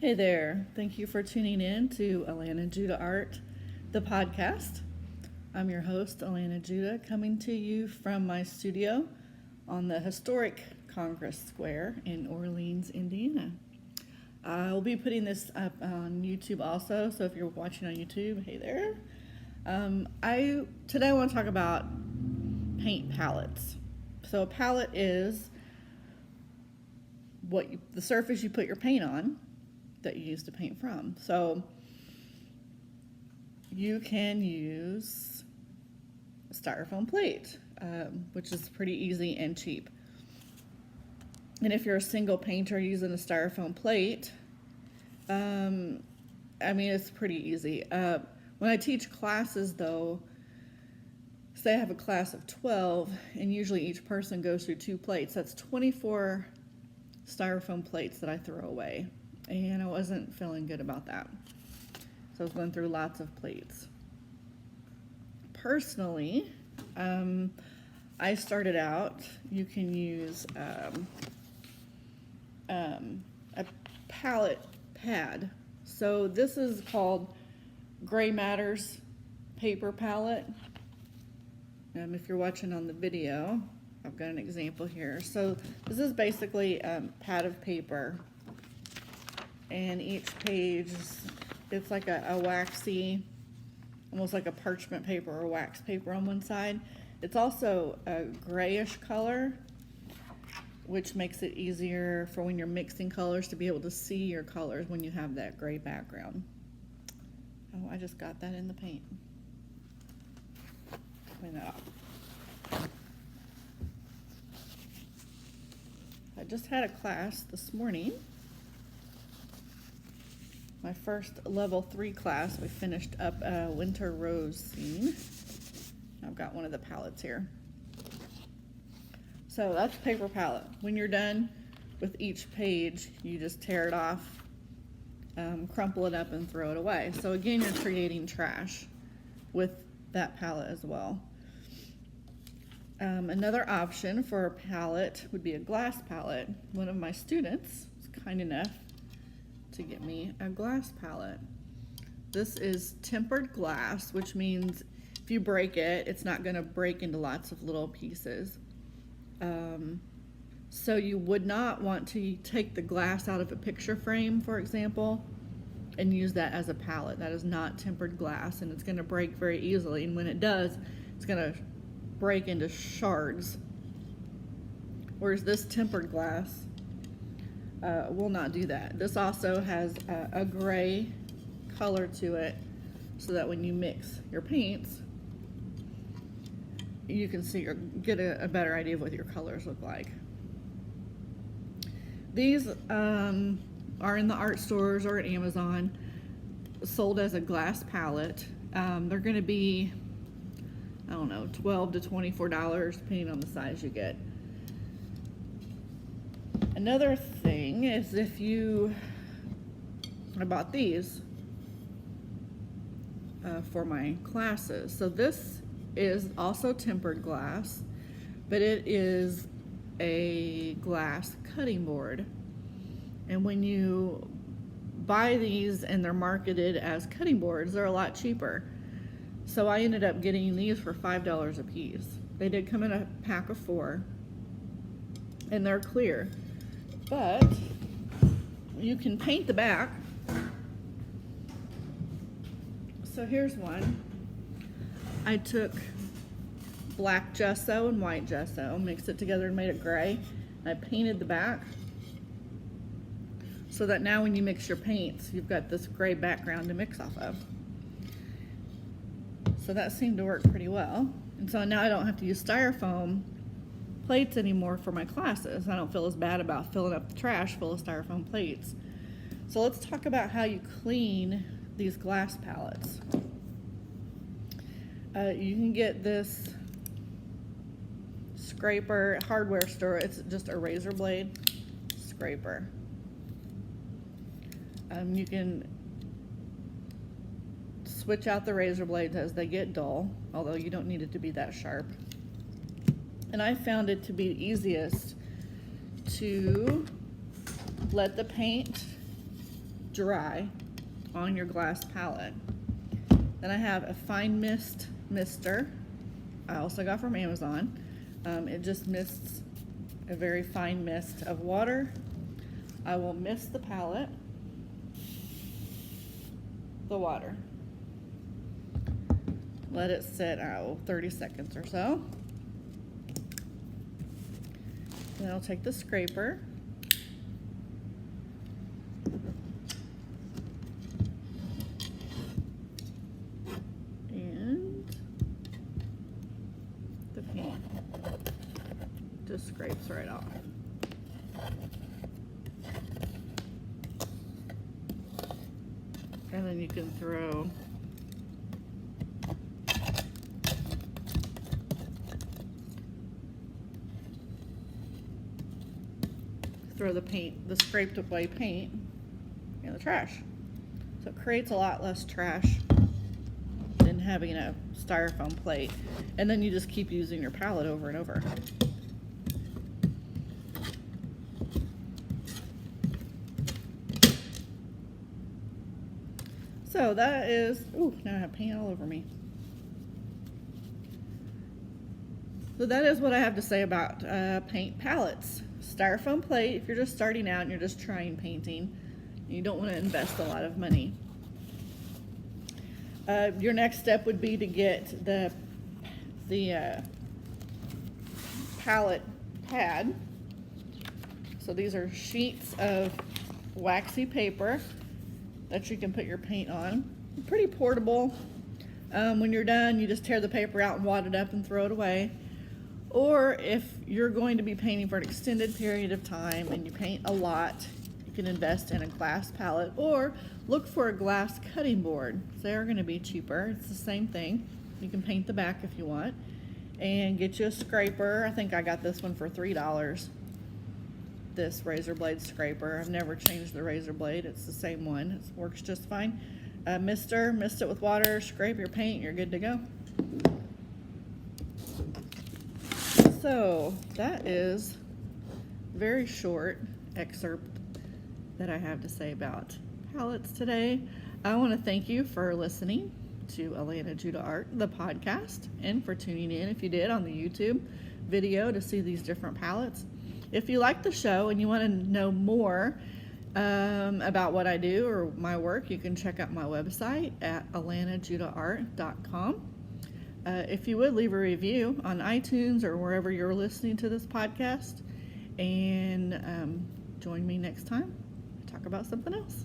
Hey there. Thank you for tuning in to Alana Judah Art, the podcast. I'm your host, Alana Judah, coming to you from my studio on the historic Congress Square in Orleans, Indiana. I'll be putting this up on YouTube also, so if you're watching on YouTube, hey there. Today I want to talk about paint palettes. So a palette is the surface you put your paint on that you use to paint from. So you can use a styrofoam plate, which is pretty easy and cheap. And if you're a single painter using a styrofoam plate, it's pretty easy. When I teach classes though, say I have a class of 12 and usually each person goes through 2 plates, that's 24 styrofoam plates that I throw away. And I wasn't feeling good about that. So I was going through lots of plates. Personally, I started out, you can use a palette pad. So this is called Gray Matters paper palette. If you're watching on the video, I've got an example here. So this is basically a pad of paper. And each page, it's like a waxy, almost like a parchment paper or wax paper on one side. It's also a grayish color, which makes it easier for when you're mixing colors to be able to see your colors when you have that gray background. Oh, I just got that in the paint. Clean that off. I just had a class this morning. My first level 3 class. We finished up a winter rose scene. I've got one of the palettes here. So that's paper palette. When you're done with each page, you just tear it off, crumple it up, and throw it away. So again, you're creating trash with that palette as well. Another option for a palette would be a glass palette. One of my students was kind enough to get me a glass palette. This is tempered glass, which means if you break it, it's not going to break into lots of little pieces. So you would not want to take the glass out of a picture frame, for example, and use that as a palette. That is not tempered glass, and it's going to break very easily. And when it does, it's going to break into shards. Whereas this tempered glass will not do that. This also has a gray color to it, so that when you mix your paints, you can see or get a better idea of what your colors look like. These are in the art stores or at Amazon, sold as a glass palette. They're going to be, I don't know, $12 to $24, depending on the size you get. Another thing is I bought these for my classes. So this is also tempered glass, but it is a glass cutting board. And when you buy these and they're marketed as cutting boards, they're a lot cheaper. So I ended up getting these for $5 a piece. They did come in a pack of 4, and they're clear. But you can paint the back. So here's one. I took black gesso and white gesso, mixed it together and made it gray. I painted the back so that now when you mix your paints, you've got this gray background to mix off of. So that seemed to work pretty well. And so now I don't have to use styrofoam plates anymore for my classes. I don't feel as bad about filling up the trash full of styrofoam plates. So let's talk about how you clean these glass palettes. You can get this scraper, hardware store. It's just a razor blade scraper. You can switch out the razor blades as they get dull, although you don't need it to be that sharp. And I found it to be easiest to let the paint dry on your glass palette. Then I have a fine mist mister. I also got from Amazon. It just mists a very fine mist of water. I will mist the palette, the water. Let it sit 30 seconds or so. Then I'll take the scraper and the paint just scrapes right off. And then you can throw the paint, the scraped away paint in the trash. So it creates a lot less trash than having a styrofoam plate. And then you just keep using your palette over and over. So that is, ooh, now I have paint all over me. So that is what I have to say about paint palettes. Styrofoam plate, if you're just starting out and you're just trying painting, you don't want to invest a lot of money. Your next step would be to get the palette pad. So these are sheets of waxy paper that you can put your paint on. Pretty portable. When you're done, you just tear the paper out and wad it up and throw it away. Or if you're going to be painting for an extended period of time and you paint a lot, you can invest in a glass palette or look for a glass cutting board. They're going to be cheaper. It's the same thing. You can paint the back if you want. And get you a scraper. I think I got this one for $3. This razor blade scraper. I've never changed the razor blade. It's the same one. It works just fine. Mist it with water, scrape your paint, you're good to go. So that is a very short excerpt that I have to say about palettes today. I want to thank you for listening to Alana Judah Art, the podcast, and for tuning in if you did on the YouTube video to see these different palettes. If you like the show and you want to know more about what I do or my work, you can check out my website at alanajudahart.com. If you would, leave a review on iTunes or wherever you're listening to this podcast. And join me next time to talk about something else.